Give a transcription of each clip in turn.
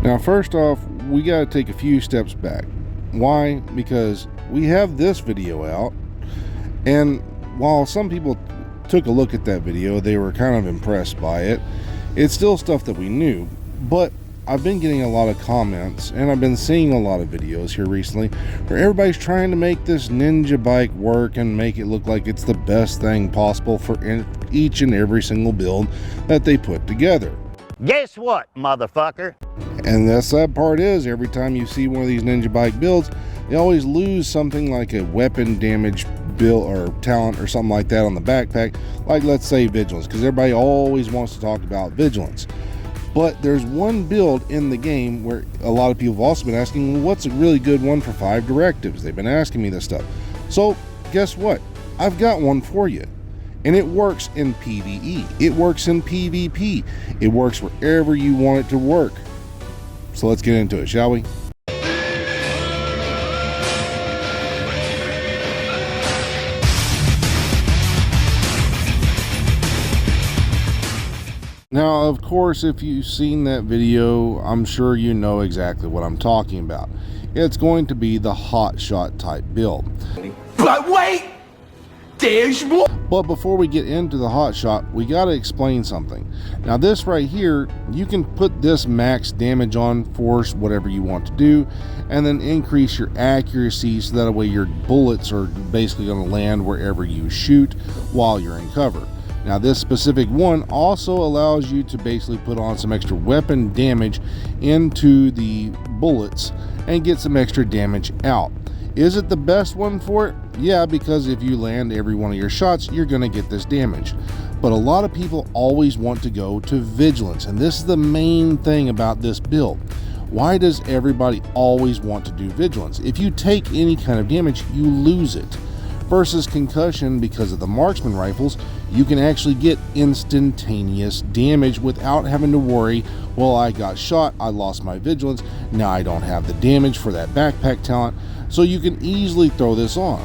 Now, first off, we got to take a few steps back. Why? Because we have this video out, and while some people took a look at that video, they were kind of impressed by it. It's still stuff that we knew, but I've been getting a lot of comments, and I've been seeing a lot of videos here recently where everybody's trying to make this Ninja bike work and make it look like it's the best thing possible for each and every single build that they put together. Guess what, motherfucker? And the sad part is, every time you see one of these Ninja bike builds, they always lose something like a weapon damage build or talent or something like that on the backpack, like let's say Vigilance, because everybody always wants to talk about Vigilance. But there's one build in the game where a lot of people have also been asking, well, what's a really good one for 5 directives? They've been asking me this stuff. So guess what? I've got one for you. And it works in PvE. It works in PvP. It works wherever you want it to work. So let's get into it, shall we? Now, of course, if you've seen that video, I'm sure you know exactly what I'm talking about. It's going to be the hot shot type build. But wait! There's more! But before we get into the hot shot, we got to explain something. Now, this right here, you can put this max damage on, force, whatever you want to do, and then increase your accuracy so that way your bullets are basically going to land wherever you shoot while you're in cover. Now, this specific one also allows you to basically put on some extra weapon damage into the bullets and get some extra damage out. Is it the best one for it? Yeah, because if you land every one of your shots, you're going to get this damage. But a lot of people always want to go to Vigilance, and this is the main thing about this build. Why does everybody always want to do Vigilance? If you take any kind of damage, you lose it. Versus Concussion, because of the marksman rifles, you can actually get instantaneous damage without having to worry, well, I got shot, I lost my Vigilance, now I don't have the damage for that backpack talent, so you can easily throw this on.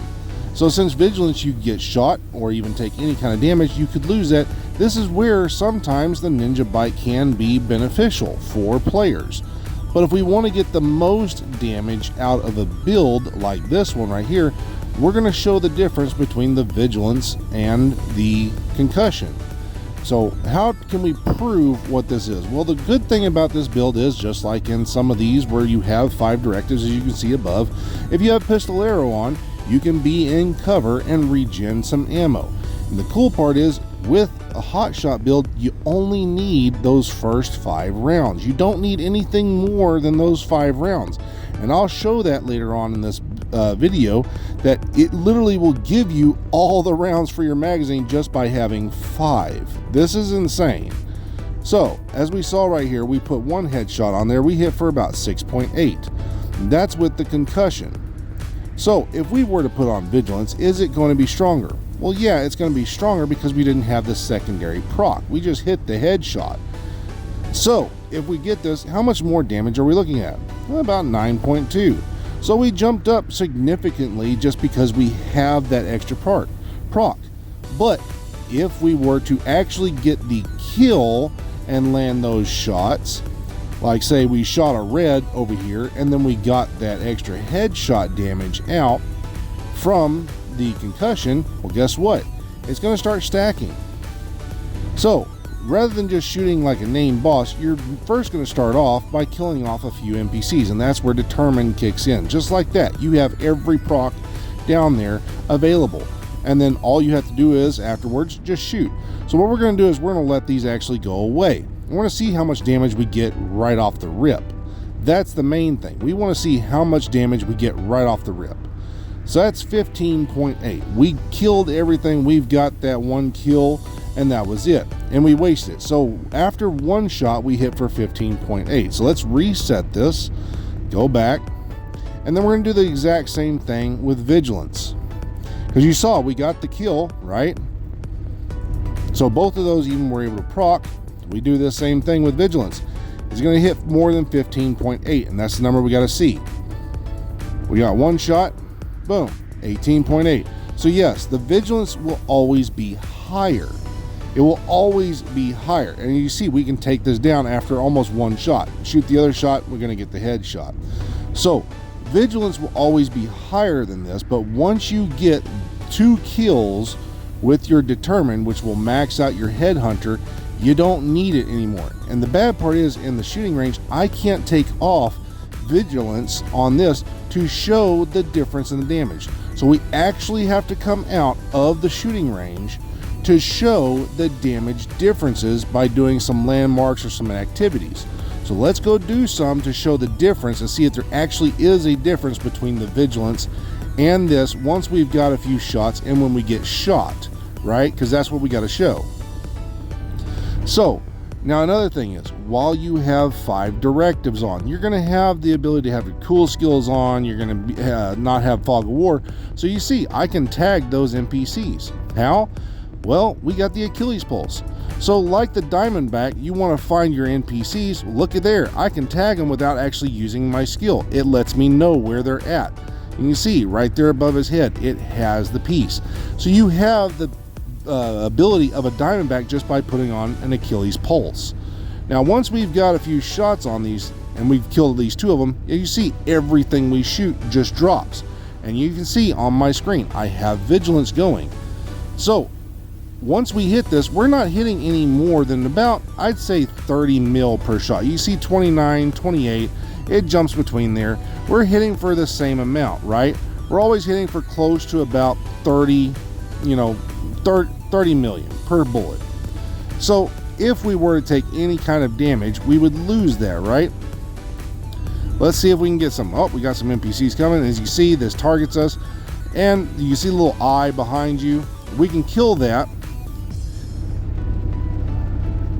So since Vigilance, you get shot or even take any kind of damage, you could lose that. This is where sometimes the Ninja bike can be beneficial for players. But if we want to get the most damage out of a build like this one right here, we're going to show the difference between the Vigilance and the Concussion. So how can we prove what this is? Well, the good thing about this build is, just like in some of these where you have 5 directives, as you can see above, if you have Pistol Arrow on, you can be in cover and regen some ammo. And the cool part is, with a hot shot build, you only need those first 5 rounds. You don't need anything more than those 5 rounds. And I'll show that later on in this video, that it literally will give you all the rounds for your magazine just by having 5. This is insane. So, as we saw right here, we put 1 headshot on there. We hit for about 6.8. That's with the Concussion. So, if we were to put on Vigilance, is it going to be stronger? Well, yeah, it's going to be stronger because we didn't have the secondary proc. We just hit the headshot. So, if we get this, how much more damage are we looking at? Well, about 9.2. So we jumped up significantly just because we have that extra proc. But if we were to actually get the kill and land those shots, like say we shot a red over here and then we got that extra headshot damage out from the Concussion, well, guess what? It's going to start stacking. So rather than just shooting like a named boss, you're first going to start off by killing off a few NPCs, and that's where Determined kicks in. Just like that, you have every proc down there available, and then all you have to do is afterwards just shoot. So what we're going to do is we're going to let these actually go away. We want to see how much damage we get right off the rip. That's the main thing. We want to see how much damage we get right off the rip. So that's 15.8. We killed everything. We've got that 1 kill, and that was it, and we wasted it. So after 1 shot, we hit for 15.8. So let's reset this, go back, and then we're going to do the exact same thing with Vigilance, because you saw we got the kill, right? So both of those even were able to proc. We do the same thing with Vigilance. It's going to hit more than 15.8, and that's the number we got to see. We got 1 shot, boom, 18.8. So yes, the Vigilance will always be higher. it will always be higher. And you see, we can take this down after almost one shot. Shoot the other shot, we're gonna get the headshot. So vigilance will always be higher than this, but once you get 2 kills with your determined, which will max out your headhunter, you don't need it anymore. And the bad part is, in the shooting range, I can't take off vigilance on this to show the difference in the damage. So we actually have to come out of the shooting range to show the damage differences by doing some landmarks or some activities. So let's go do some to show the difference and see if there actually is a difference between the vigilance and this once we've got a few shots and when we get shot, right? Because that's what we got to show. So now another thing is, while you have 5 directives on, you're going to have the ability to have your cool skills on, you're going to not have fog of war. So you see, I can tag those NPCs. How? Well, we got the Achilles pulse. So like the Diamondback, you want to find your NPCs, look at there, I can tag them without actually using my skill. It lets me know where they're at. And you see right there above his head, it has the piece. So you have the ability of a Diamondback just by putting on an Achilles pulse. Now once we've got a few shots on these and we've killed at least 2 of them, you see everything we shoot just drops. And you can see on my screen, I have vigilance going. So once we hit this, we're not hitting any more than about, I'd say 30 mil per shot. You see 29, 28, it jumps between there. We're hitting for the same amount, right? We're always hitting for close to about 30, 30 million per bullet. So if we were to take any kind of damage, we would lose that, right? Let's see if we can get some. Oh, we got some NPCs coming. As you see, this targets us, and you see a little eye behind you. We can kill that,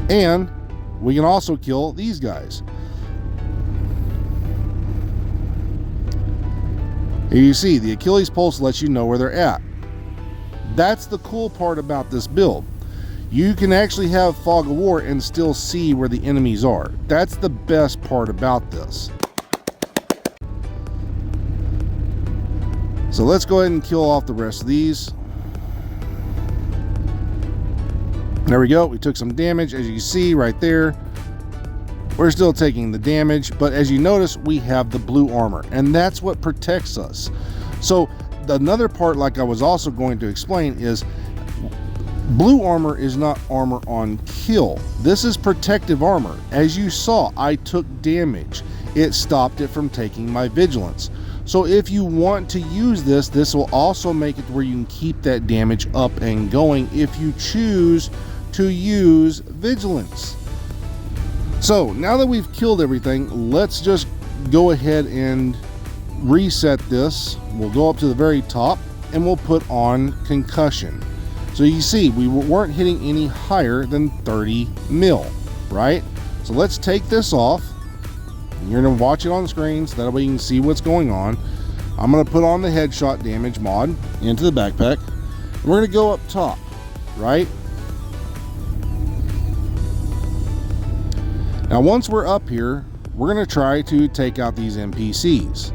and we can also kill these guys. Here you see the Achilles pulse lets you know where they're at. That's the cool part about this build. You can actually have fog of war and still see where the enemies are. That's the best part about this. So let's go ahead and kill off the rest of these. There we go. We took some damage, as you see right there. We're still taking the damage, but as you notice, we have the blue armor, and that's what protects us. So another part, like I was also going to explain, is blue armor is not armor on kill. This is protective armor. As you saw, I took damage. It stopped it from taking my vigilance. So if you want to use this, this will also make it where you can keep that damage up and going if you choose to use vigilance. So now that we've killed everything, let's just go ahead and reset this. We'll go up to the very top and we'll put on concussion. So you see, we weren't hitting any higher than 30 mil, right? So let's take this off. You're gonna watch it on the screen so that way you can see what's going on. I'm gonna put on the headshot damage mod into the backpack. We're gonna go up top, right? Now once we're up here, we're gonna try to take out these NPCs.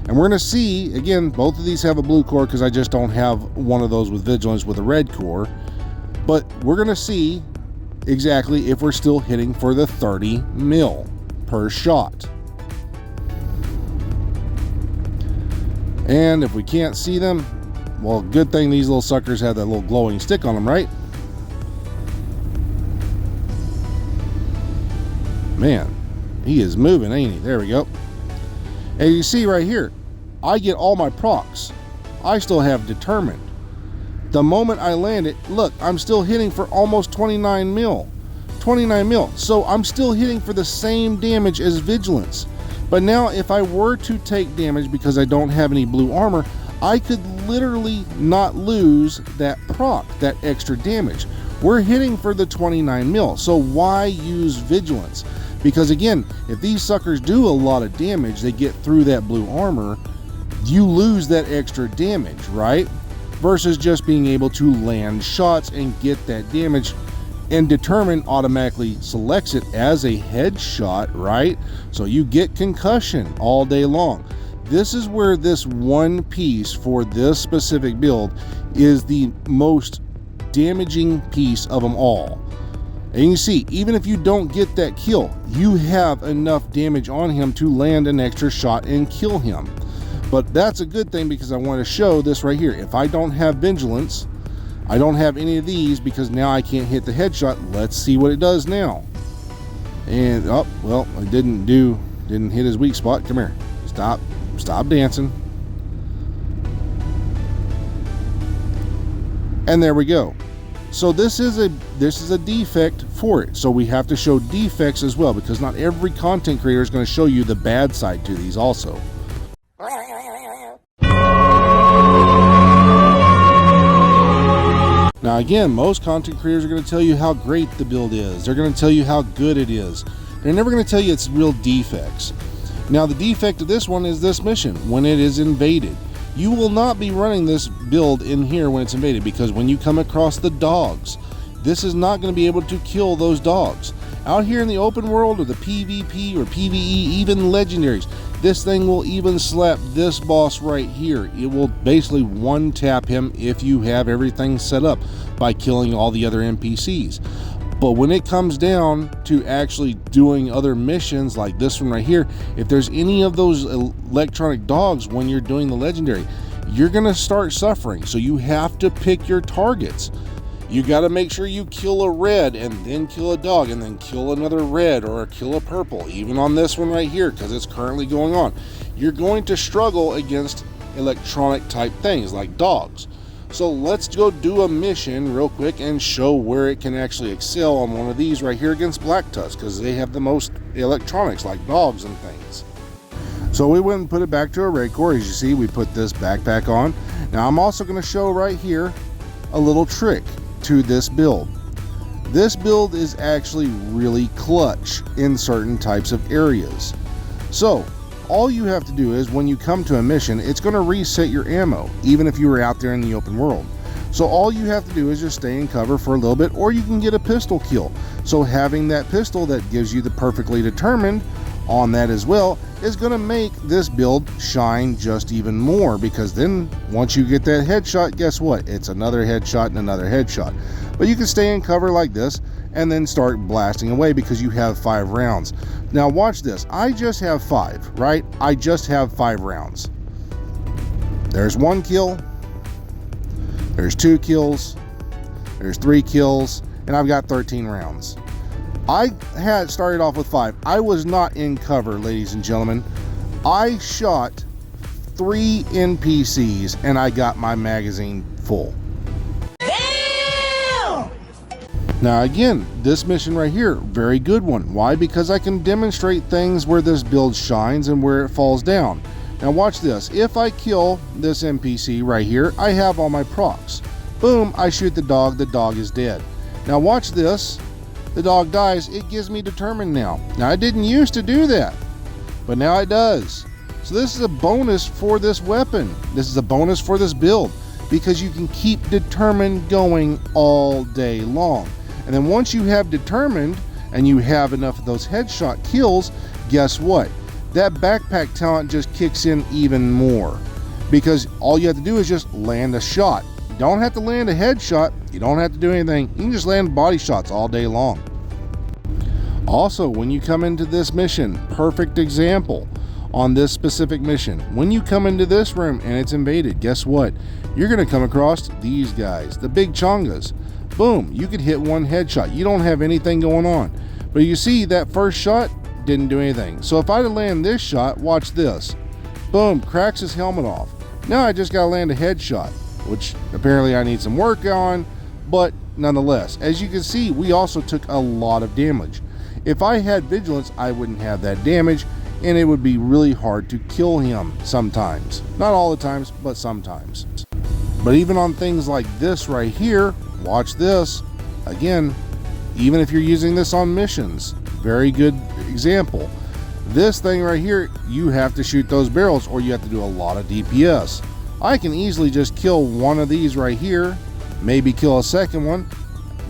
And we're gonna see, again, both of these have a blue core because I just don't have one of those with vigilance with a red core. But we're gonna see exactly if we're still hitting for the 30 mil per shot. And if we can't see them, well, good thing these little suckers have that little glowing stick on them, right? Man, he is moving, ain't he? There we go. And you see right here, I get all my procs. I still have determined. The moment I land it, look, I'm still hitting for almost 29 mil. 29 mil. So I'm still hitting for the same damage as vigilance. But now if I were to take damage because I don't have any blue armor, I could literally not lose that proc, that extra damage. We're hitting for the 29 mil. So why use vigilance? Because again, if these suckers do a lot of damage, they get through that blue armor, you lose that extra damage, right? Versus just being able to land shots and get that damage, and Determine automatically selects it as a headshot, right? So you get concussion all day long. This is where this one piece for this specific build is the most damaging piece of them all. And you see, even if you don't get that kill, you have enough damage on him to land an extra shot and kill him. But that's a good thing, because I want to show this right here. If I don't have Vigilance, I don't have any of these, because now I can't hit the headshot. Let's see what it does now. And, oh, well, I didn't hit his weak spot. Come here. Stop dancing. And there we go. So this is a defect for it. So we have to show defects as well, because not every content creator is going to show you the bad side to these also. Now again, most content creators are going to tell you how great the build is. They're going to tell you how good it is. They're never going to tell you its real defects. Now the defect of this one is this mission, when it is invaded. You will not be running this build in here when it's invaded, because when you come across the dogs, this is not going to be able to kill those dogs. Out here in the open world, or the PvP or PvE, even legendaries, this thing will even slap this boss right here. It will basically one tap him if you have everything set up by killing all the other NPCs. But when it comes down to actually doing other missions like this one right here, if there's any of those electronic dogs when you're doing the legendary, you're going to start suffering. So you have to pick your targets. You got to make sure you kill a red and then kill a dog and then kill another red or kill a purple, even on this one right here, because it's currently going on. You're going to struggle against electronic type things like dogs. So let's go do a mission real quick and show where it can actually excel on one of these right here against Black Tusk, because they have the most electronics like dogs and things. So we went and put it back to a red core. As you see, we put this backpack on. Now I'm also going to show right here a little trick to this build. This build is actually really clutch in certain types of areas. So all you have to do is, when you come to a mission, it's going to reset your ammo, even if you were out there in the open world. So all you have to do is just stay in cover for a little bit, or you can get a pistol kill. So having that pistol that gives you the perfectly determined on that as well is going to make this build shine just even more, because then once you get that headshot, guess what? It's another headshot and another headshot. But you can stay in cover like this and then start blasting away, because you have 5 rounds. Now watch this. I just have 5, right? I just have 5 rounds. There's 1 kill, there's 2 kills, there's 3 kills, and I've got 13 rounds. I had started off with 5. I was not in cover, ladies and gentlemen. I shot 3 NPCs and I got my magazine full. Now again, this mission right here, very good one. Why? Because I can demonstrate things where this build shines and where it falls down. Now watch this. If I kill this NPC right here, I have all my procs. Boom, I shoot the dog is dead. Now watch this. The dog dies, it gives me determined now. Now I didn't used to do that, but now it does. So this is a bonus for this weapon. This is a bonus for this build, because you can keep determined going all day long. And then once you have determined and you have enough of those headshot kills, guess what? That backpack talent just kicks in even more, because all you have to do is just land a shot. You don't have to land a headshot. You don't have to do anything. You can just land body shots all day long. Also, when you come into this mission, perfect example on this specific mission. When you come into this room and it's invaded, guess what? You're going to come across these guys, the big chongas. Boom, you could hit 1 headshot. You don't have anything going on. But you see, that first shot didn't do anything. So if I land this shot, watch this. Boom, cracks his helmet off. Now I just got to land a headshot, which apparently I need some work on, but nonetheless, as you can see, we also took a lot of damage. If I had Vigilance, I wouldn't have that damage, and it would be really hard to kill him sometimes. Not all the times, but sometimes. But even on things like this right here, watch this. Again, even if you're using this on missions, very good example. This thing right here, you have to shoot those barrels, or you have to do a lot of DPS. I can easily just kill one of these right here, maybe kill a second one,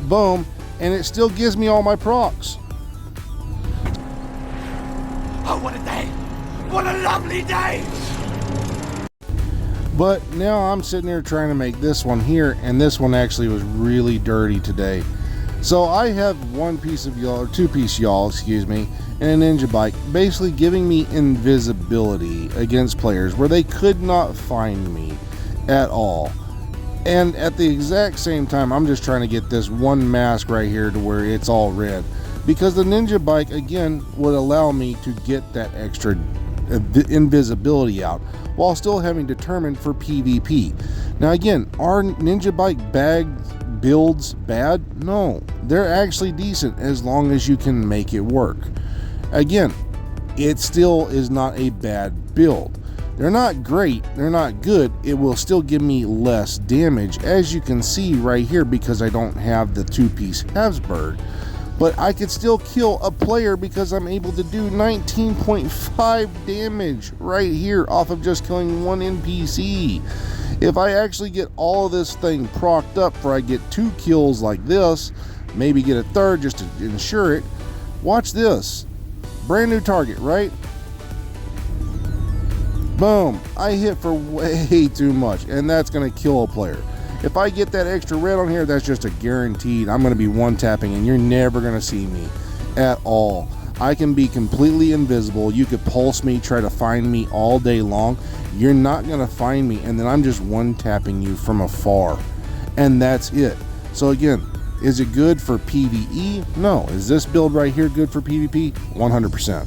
boom, and it still gives me all my procs. Oh, what a day! What a lovely day! But now I'm sitting here trying to make this one here, and this one actually was really dirty today. So I have one piece of yaw, or two-piece yaw, excuse me, and a Ninja Bike, basically giving me invisibility against players where they could not find me at all. And at the exact same time, I'm just trying to get this one mask right here to where it's all red, because the Ninja Bike again would allow me to get that extra invisibility out while still having determined for PvP. Now again, are Ninja Bike bag builds bad? No, they're actually decent as long as you can make it work. Again, it still is not a bad build. They're not great, they're not good. It will still give me less damage, as you can see right here, because I don't have the two-piece Habsburg. But I could still kill a player because I'm able to do 19.5 damage right here off of just killing one NPC. If I actually get all of this thing procced up where I get 2 kills like this, maybe get a third just to ensure it, watch this. Brand new target, right? Boom. I hit for way too much, and that's going to kill a player. If I get that extra red on here, that's just a guaranteed. I'm going to be one-tapping, and you're never going to see me at all. I can be completely invisible. You could pulse me, try to find me all day long. You're not going to find me, and then I'm just one-tapping you from afar. And that's it. So again, is it good for PvE? No. Is this build right here good for PvP? 100%.